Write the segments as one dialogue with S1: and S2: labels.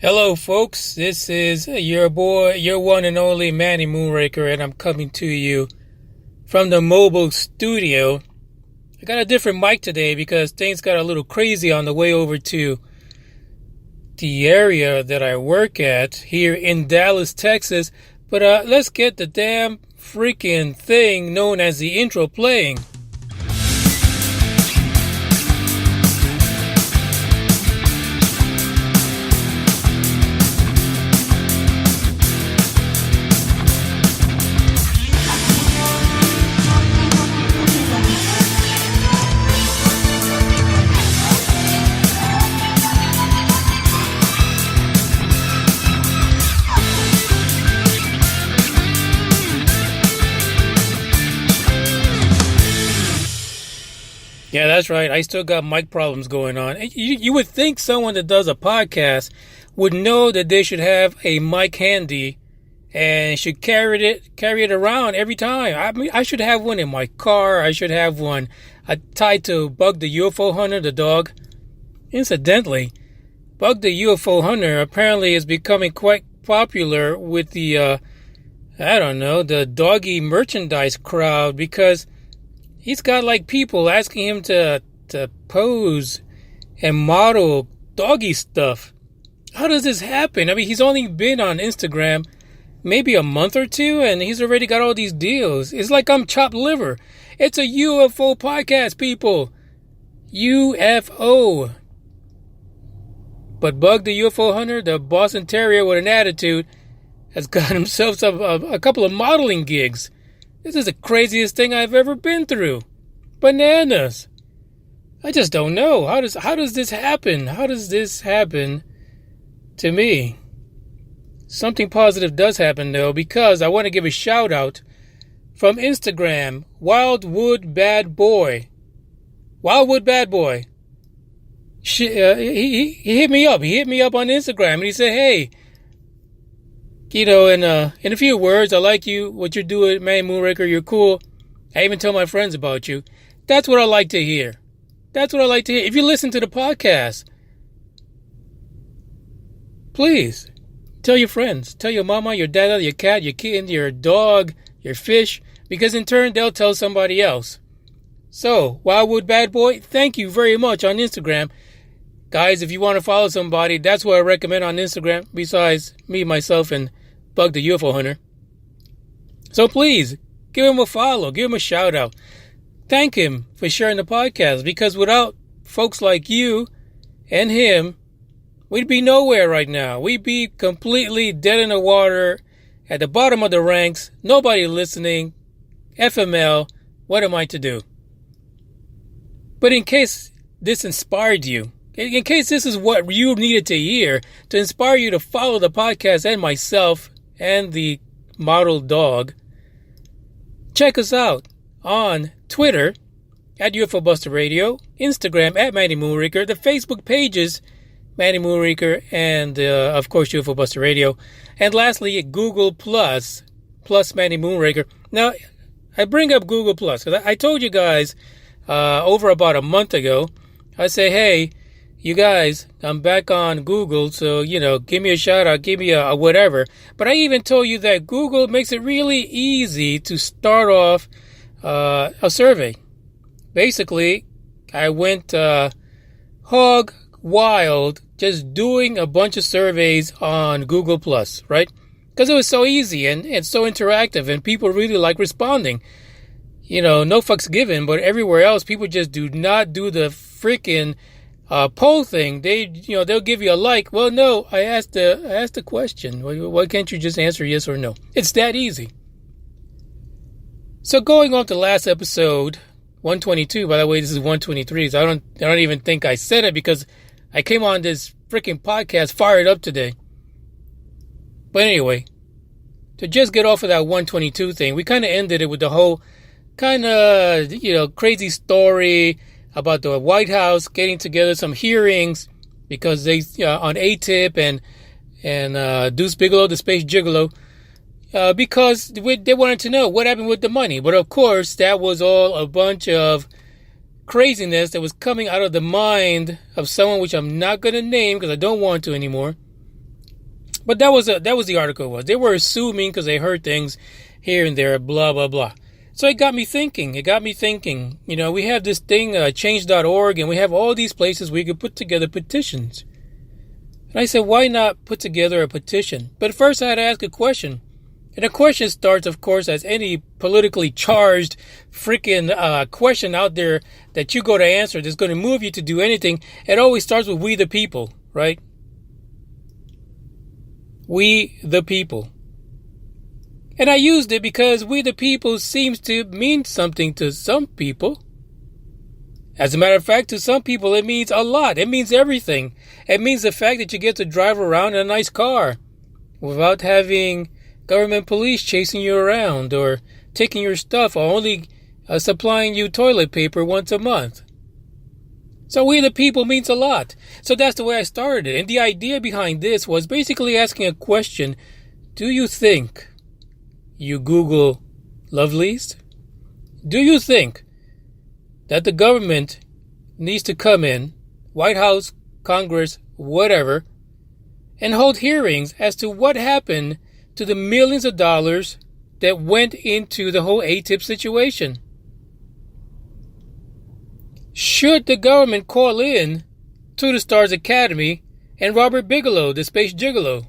S1: Hello, folks. This is your boy, your one and only Manny Moonraker, and I'm coming to you from the mobile studio. I got a different mic today because things got a little crazy on the way over to the area that I work at here in Dallas, Texas. But let's get the damn freaking thing known as the intro playing. Yeah, that's right. I still got mic problems going on. You would think someone that does a podcast would know that they should have a mic handy and should carry it around every time. I mean, I should have one in my car. I should have one tied to Bug the UFO Hunter, the dog. Incidentally, Bug the UFO Hunter apparently is becoming quite popular with the the doggy merchandise crowd because he's got like people asking him to pose and model doggy stuff. How does this happen? I mean, he's only been on Instagram maybe a month or two and he's already got all these deals. It's like I'm chopped liver. It's a UFO podcast, people. UFO. But Bug the UFO Hunter, the Boston Terrier with an attitude, has got himself a couple of modeling gigs. This is the craziest thing I've ever been through. Bananas. I just don't know. How does this happen? How does this happen to me? Something positive does happen, though, because I want to give a shout out from Instagram, Wildwood Bad Boy. Wildwood Bad Boy. He hit me up. He hit me up on Instagram and he said, hey, in a few words, I like you, what you're doing, man, Moonraker, you're cool. I even tell my friends about you. That's what I like to hear. That's what I like to hear. If you listen to the podcast, please tell your friends, tell your mama, your dad, your cat, your kitten, your dog, your fish, because in turn, they'll tell somebody else. So, Wildwood Bad Boy, thank you very much on Instagram. Guys, if you want to follow somebody, that's what I recommend on Instagram, besides me, myself, and Bug the UFO Hunter. So please, give him a follow, give him a shout out. Thank him for sharing the podcast, because without folks like you and him, we'd be nowhere right now. We'd be completely dead in the water, at the bottom of the ranks, nobody listening, FML, what am I to do? But in case this inspired you, in case this is what you needed to hear to inspire you to follow the podcast and myself and the model dog, check us out on Twitter at UFO Buster Radio, Instagram at Manny Moonraker, the Facebook pages Manny Moonraker and of course UFO Buster Radio, and lastly Google plus Manny Moonraker. Now I bring up Google Plus because I told you guys over about a month ago. I say, hey, you guys, I'm back on Google, so, give me a shout out, give me a whatever. But I even told you that Google makes it really easy to start off a survey. Basically, I went hog wild just doing a bunch of surveys on Google Plus, right? Because it was so easy and it's so interactive and people really like responding. No fucks given, but everywhere else, people just do not do the freaking poll thing. They'll give you a like. Well, no, I asked the question. Why can't you just answer yes or no? It's that easy. So going on to last episode, 122. By the way, this is 123. So I don't even think I said it because I came on this freaking podcast fired up today. But anyway, to just get off of that 122 thing, we kind of ended it with the whole kind of crazy story about the White House getting together some hearings because they on ATIP and Deuce Bigelow, the Space Gigolo, because they wanted to know what happened with the money. But of course, that was all a bunch of craziness that was coming out of the mind of someone which I'm not going to name because I don't want to anymore. But that was the article was. They were assuming because they heard things here and there, blah, blah, blah. So it got me thinking. We have this thing, change.org, and we have all these places we could put together petitions. And I said, why not put together a petition? But first I had to ask a question. And the question starts, of course, as any politically charged freaking question out there that you go to answer that's going to move you to do anything. It always starts with we the people, right? We the people. And I used it because we the people seems to mean something to some people. As a matter of fact, to some people, it means a lot. It means everything. It means the fact that you get to drive around in a nice car without having government police chasing you around or taking your stuff or only supplying you toilet paper once a month. So we the people means a lot. So that's the way I started it. And the idea behind this was basically asking a question. Do you think you Google lovelies? Do you think that the government needs to come in, White House, Congress, whatever, and hold hearings as to what happened to the millions of dollars that went into the whole ATIP situation? Should the government call in to the Stars Academy and Robert Bigelow, the space gigolo?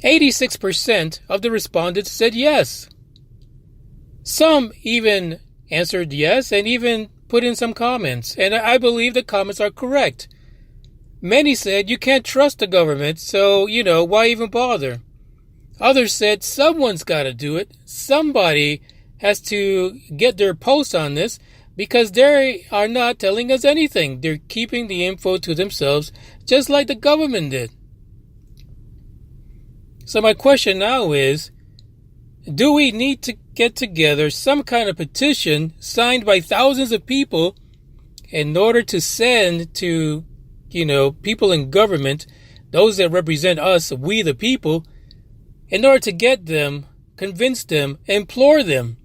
S1: 86% of the respondents said yes. Some even answered yes and even put in some comments. And I believe the comments are correct. Many said you can't trust the government, so, why even bother? Others said someone's got to do it. Somebody has to get their post on this because they are not telling us anything. They're keeping the info to themselves, just like the government did. So my question now is, do we need to get together some kind of petition signed by thousands of people in order to send to, people in government, those that represent us, we the people, in order to get them, convince them, implore them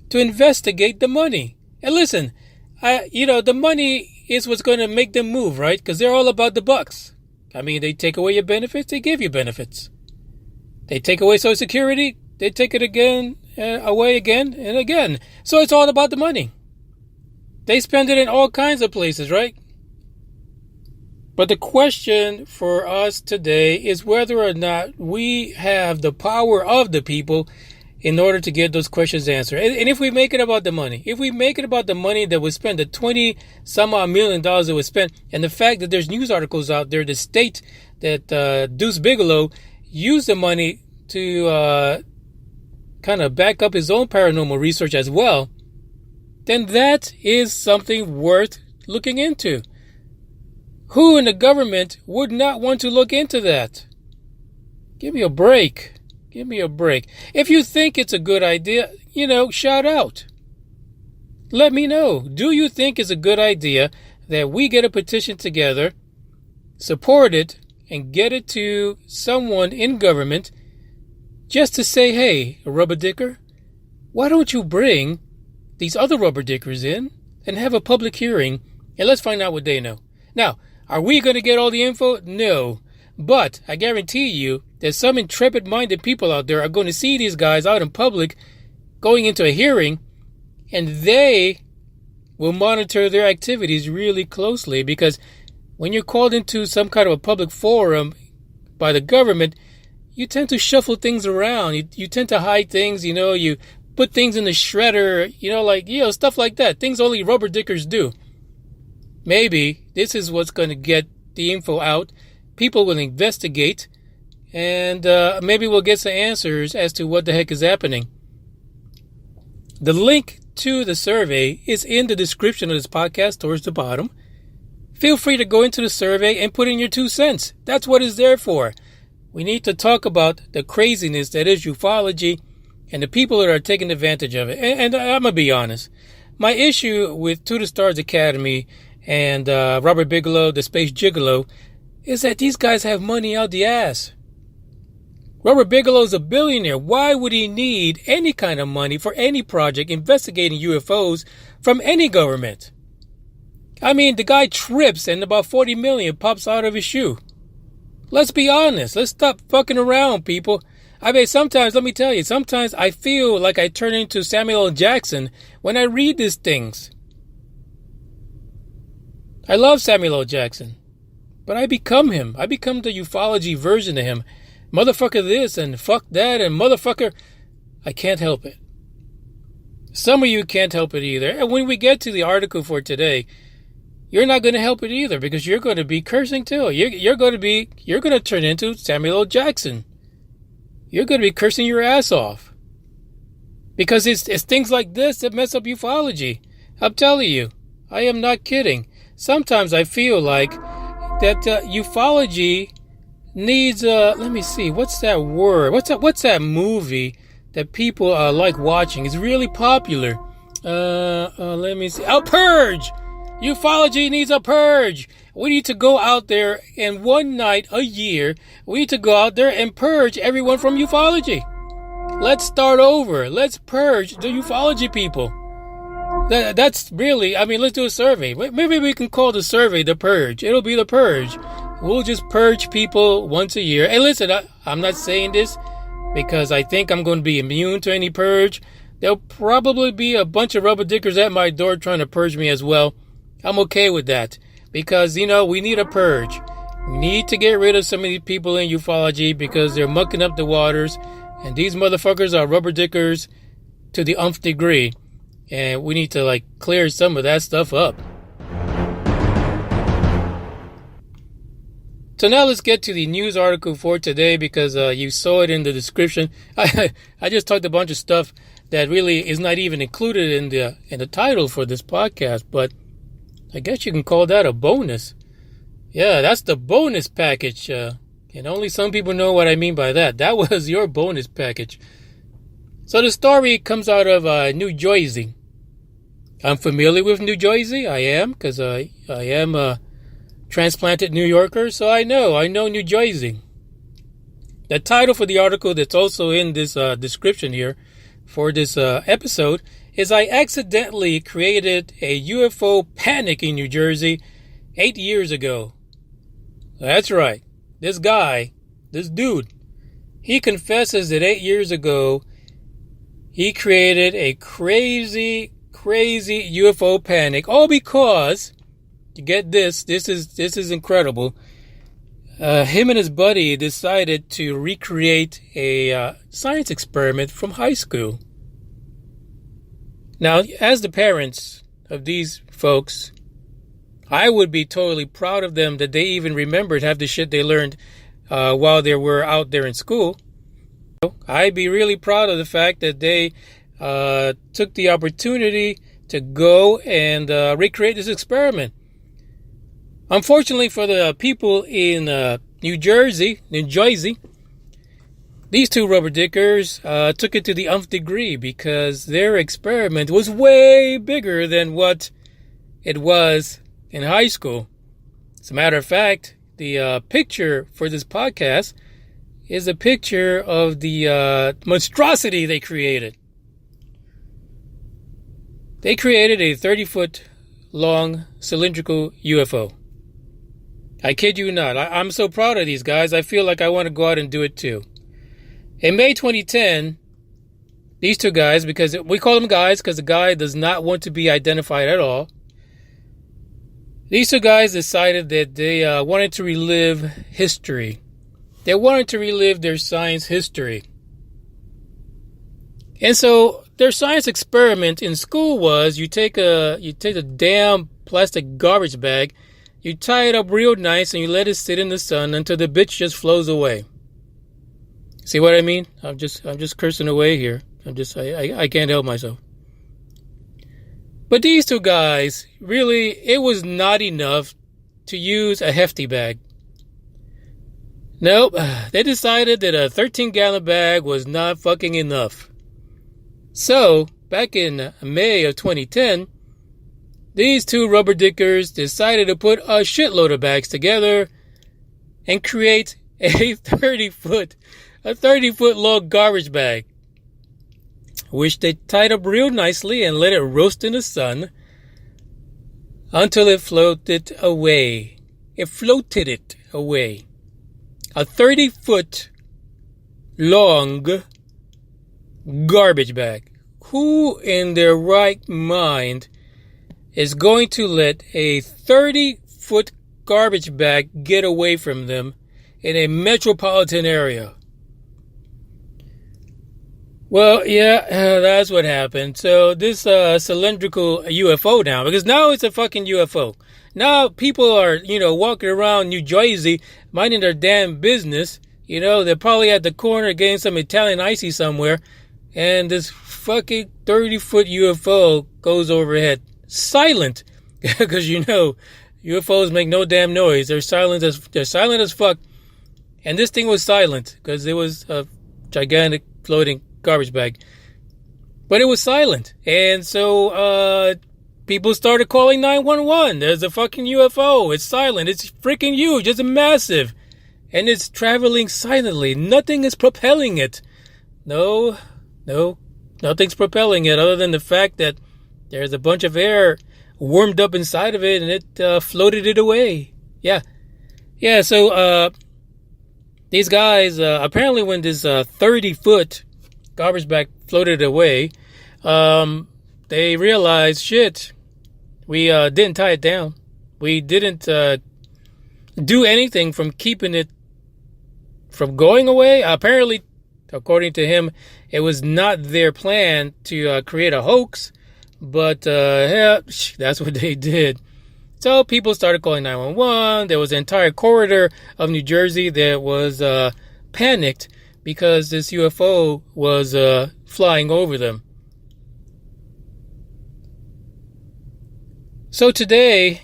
S1: to investigate the money? And listen, the money is what's going to make them move, right? Because they're all about the bucks. I mean, they take away your benefits, they give you benefits. They take away Social Security, they take it away again and again. So it's all about the money. They spend it in all kinds of places, right? But the question for us today is whether or not we have the power of the people in order to get those questions answered. And if we make it about the money, that was spent, the 20 some odd $1 million that was spent, and the fact that there's news articles out there that state that Deuce Bigelow used the money to kind of back up his own paranormal research as well, then that is something worth looking into. Who in the government would not want to look into that? Give me a break. If you think it's a good idea, shout out. Let me know. Do you think it's a good idea that we get a petition together, support it, and get it to someone in government just to say, hey, rubber dicker, why don't you bring these other rubber dickers in and have a public hearing and let's find out what they know? Now, are we going to get all the info? No. But I guarantee you that some intrepid-minded people out there are going to see these guys out in public going into a hearing, and they will monitor their activities really closely, because when you're called into some kind of a public forum by the government, you tend to shuffle things around. You tend to hide things, you put things in the shredder, stuff like that. Things only rubber dickers do. Maybe this is what's going to get the info out. People will investigate, and maybe we'll get some answers as to what the heck is happening. The link to the survey is in the description of this podcast towards the bottom. Feel free to go into the survey and put in your 2 cents. That's what it's there for. We need to talk about the craziness that is ufology and the people that are taking advantage of it. And I'm going to be honest. My issue with To the Stars Academy and Robert Bigelow, the Space Gigolo, is that these guys have money out the ass. Robert Bigelow's a billionaire. Why would he need any kind of money for any project investigating UFOs from any government? I mean, the guy trips and about $40 million pops out of his shoe. Let's be honest. Let's stop fucking around, people. I mean, sometimes, let me tell you, sometimes I feel like I turn into Samuel L. Jackson when I read these things. I love Samuel L. Jackson, but I become him. I become the ufology version of him. Motherfucker this and fuck that and motherfucker. I can't help it. Some of you can't help it either. And when we get to the article for today, you're not going to help it either because you're going to be cursing too. You're going to turn into Samuel L. Jackson. You're going to be cursing your ass off. Because it's things like this that mess up ufology. I'm telling you, I am not kidding. Sometimes I feel like that ufology needs, let me see, what's that word? What's that movie that people like watching? It's really popular. Let me see. A purge! Ufology needs a purge. We need to go out there and one night a year, we need to go out there and purge everyone from ufology. Let's start over. Let's purge the ufology people. That's really, I mean, let's do a survey. Maybe we can call the survey the purge. It'll be the purge. We'll just purge people once a year. Hey, listen, I'm not saying this because I think I'm going to be immune to any purge. There'll probably be a bunch of rubber dickers at my door trying to purge me as well. I'm okay with that because, you know, we need a purge. We need to get rid of some of these people in ufology because they're mucking up the waters. And these motherfuckers are rubber dickers to the nth degree. And we need to, like, clear some of that stuff up. So now let's get to the news article for today because you saw it in the description. I just talked a bunch of stuff that really is not even included in the title for this podcast, but I guess you can call that a bonus. Yeah, that's the bonus package. And only some people know what I mean by that. That was your bonus package. So the story comes out of New Jersey. I'm familiar with New Jersey. I am, because I am a transplanted New Yorker, so I know New Jersey. The title for the article that's also in this description here for this episode is I accidentally created a UFO panic in New Jersey 8 years ago. That's right. This dude, he confesses that 8 years ago, he created a crazy UFO panic. All because, to get this is incredible. Him and his buddy decided to recreate a science experiment from high school. Now, as the parents of these folks, I would be totally proud of them that they even remembered half the shit they learned while they were out there in school. I'd be really proud of the fact that they took the opportunity to go and recreate this experiment. Unfortunately for the people in New Jersey, these two rubber dickers took it to the nth degree because their experiment was way bigger than what it was in high school. As a matter of fact, the picture for this podcast is a picture of the monstrosity they created. They created a 30-foot long cylindrical UFO. I kid you not. I'm so proud of these guys. I feel like I want to go out and do it too. In May 2010, these two guys, because we call them guys because the guy does not want to be identified at all. These two guys decided that they wanted to relive history. They wanted to relive their science history. And so their science experiment in school was you take a damn plastic garbage bag, you tie it up real nice, and you let it sit in the sun until the bitch just flows away. See what I mean? I'm just cursing away here. I can't help myself. But these two guys, really, it was not enough to use a hefty bag. Nope, they decided that a 13-gallon bag was not fucking enough. So, back in May of 2010, these two rubber dickers decided to put a shitload of bags together and create a 30-foot long garbage bag, which they tied up real nicely and let it roast in the sun until it floated away. It floated it away. a 30-foot long garbage bag. Who in their right mind is going to let a 30-foot garbage bag get away from them in a metropolitan area? Well, yeah, that's what happened. So this cylindrical UFO now, because now it's a fucking UFO. Now people are, walking around New Jersey minding their damn business. They're probably at the corner getting some Italian icy somewhere, and this fucking 30-foot UFO goes overhead. Silent, because UFOs make no damn noise. They're silent as fuck. And this thing was silent because it was a gigantic floating garbage bag. But it was silent. And so people started calling 911. There's a fucking UFO. It's silent. It's freaking huge. It's massive. And it's traveling silently. Nothing is propelling it. No, nothing's propelling it other than the fact that there's a bunch of air warmed up inside of it and it floated it away. Yeah, so these guys, apparently when this 30-foot garbage bag floated away, they realized, shit, we didn't tie it down. We didn't do anything from keeping it from going away. Apparently, according to him, it was not their plan to create a hoax, but yeah, that's what they did. So people started calling 911. There was an entire corridor of New Jersey that was panicked because this UFO was flying over them. So today,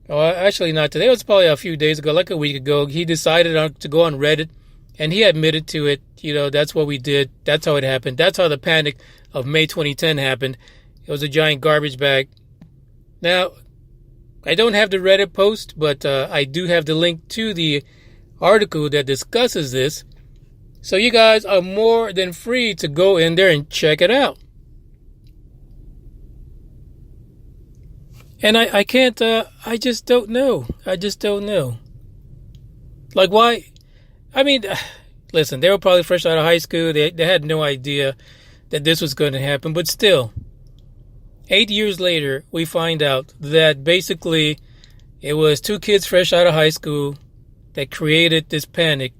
S1: actually not today, it was probably a few days ago, like a week ago, he decided to go on Reddit, and he admitted to it. That's what we did. That's how it happened. That's how the panic of May 2010 happened. It was a giant garbage bag. Now, I don't have the Reddit post, but I do have the link to the article that discusses this. So you guys are more than free to go in there and check it out. And I can't, I just don't know. Like, why? I mean, listen, they were probably fresh out of high school. They had no idea that this was going to happen. But still, 8 years later, we find out that basically it was two kids fresh out of high school that created this panic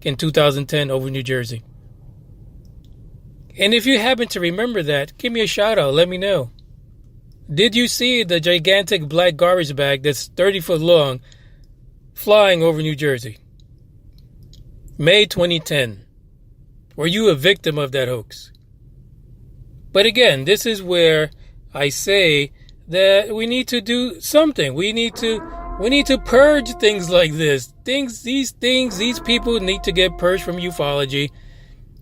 S1: in 2010 over New Jersey. And if you happen to remember that, give me a shout out. Let me know. Did you see the gigantic black garbage bag that's 30 foot long flying over New Jersey? May 2010. Were you a victim of that hoax? But again, this is where I say that we need to do something. We need to purge things like this. These people need to get purged from ufology.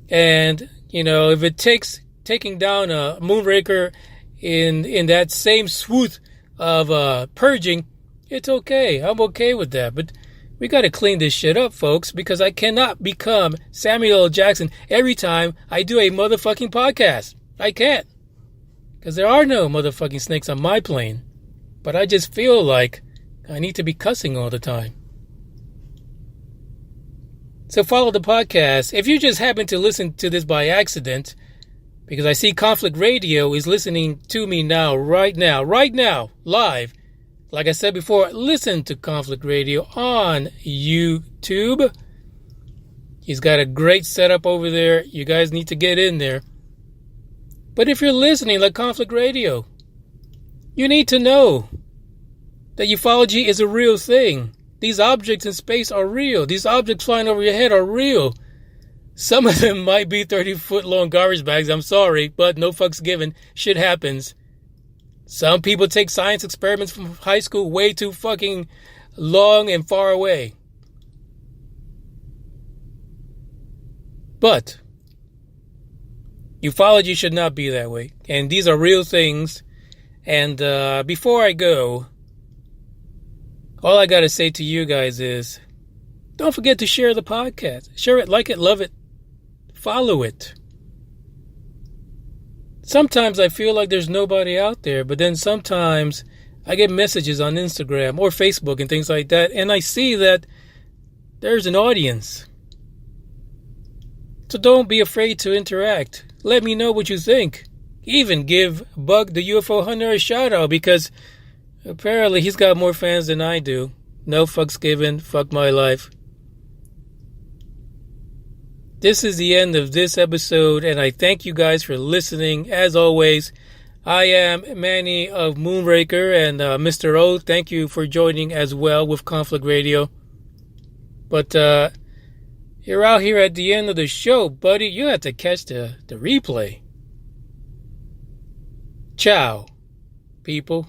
S1: And, if it takes taking down a moonraker in that same swoop of purging, it's okay. I'm okay with that. But we got to clean this shit up, folks, because I cannot become Samuel L. Jackson every time I do a motherfucking podcast. I can't. Because there are no motherfucking snakes on my plane. But I just feel like I need to be cussing all the time. So follow the podcast. If you just happen to listen to this by accident, because I see Conflict Radio is listening to me now, right now, live. Like I said before, listen to Conflict Radio on YouTube. He's got a great setup over there. You guys need to get in there. But if you're listening like Conflict Radio, you need to know that ufology is a real thing. These objects in space are real. These objects flying over your head are real. Some of them might be 30-foot long garbage bags. I'm sorry, but no fucks given. Shit happens. Some people take science experiments from high school way too fucking long and far away. But ufology should not be that way. And these are real things. And before I go, all I got to say to you guys is, don't forget to share the podcast. Share it, like it, love it, follow it. Sometimes I feel like there's nobody out there, but then sometimes I get messages on Instagram or Facebook and things like that, and I see that there's an audience. So don't be afraid to interact. Let me know what you think. Even give Bug the UFO Hunter a shout out because apparently he's got more fans than I do. No fucks given. Fuck my life. This is the end of this episode, and I thank you guys for listening. As always, I am Manny of Moonraker, and Mr. O, thank you for joining as well with Conflict Radio. But you're out here at the end of the show, buddy. You have to catch the replay. Ciao, people.